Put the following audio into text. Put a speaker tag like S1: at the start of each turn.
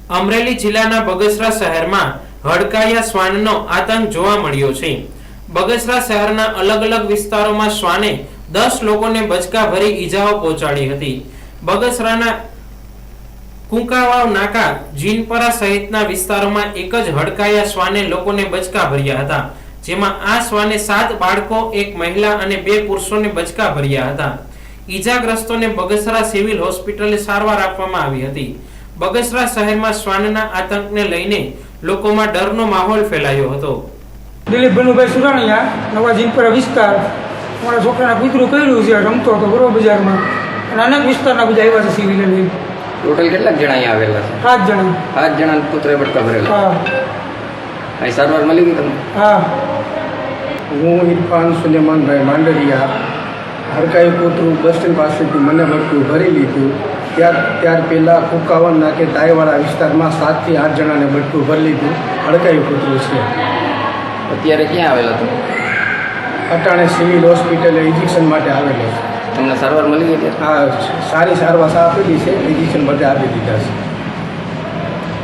S1: અમરેલી જિલ્લાના બગસરા શહેરમાં હડકાયા શ્વાનનો આતંક જોવા મળ્યો છે। બગસરા શહેરના અલગ અલગ વિસ્તારોમાં શ્વાને 10 લોકોને બચકા ભરી ઈજાઓ પહોંચાડી હતી। બગસરાના કુંકાવાવ નાકા, જીનપરા સહિતના વિસ્તારોમાં એક જ હડકાયા શ્વાને લોકોને બચકા ભર્યા હતા, જેમાં આ શ્વાને 7 બાળકો, 1 મહિલા અને 2 પુરુષોને બચકા ભર્યા હતા। ઈજાગ્રસ્તોને બગસરા સિવિલ હોસ્પિટલે સારવાર આપવામાં આવી હતી। બગસરા શહેરમાં શ્વાનના આતંકને લઈને લોકોમાં ડરનો માહોલ ફેલાયો હતો।
S2: દિલીપ બનુભાઈ સુરાણીયા, નવા જીનપરા વિસ્તાર, મારા છોકરાના કૂતરું કર્યું છે, રમતો હતો બરોબર બજારમાં, અને અનેક વિસ્તારના બધા આવ્યા છે સિવિલે લઈને।
S3: ટોટલ કેટલાક જણા અહીંયા આવેલા છે?
S2: 7 જણા।
S3: 7 જણા પુત્રે બટકા ભરેલા?
S2: હા।
S3: અહીં સારવાર મળી ગઈ તમને?
S2: હા।
S4: હું ઇરફાન સુલેમાનભાઈ માંડરિયા, હડકાયું કૂતરું બસ સ્ટેન્ડ પાસેથી મને બટકું ભરી લીધું। ત્યાર પહેલાં કુકાવન નાકે તાયવાળા વિસ્તારમાં 7 થી 8 જણાને બટકું ભરી લીધું। હડકાયું કૂતરું છે।
S3: અત્યારે ક્યાં આવેલા તમે?
S4: અટાણે સિવિલ હોસ્પિટલે ઇન્જેક્શન માટે આવેલો છે।
S3: તમને સારવાર મળી ગઈ?
S4: હા, સારી સારવાર આપેલી છે, ઇન્જેક્શન માટે આપી દીધા છે।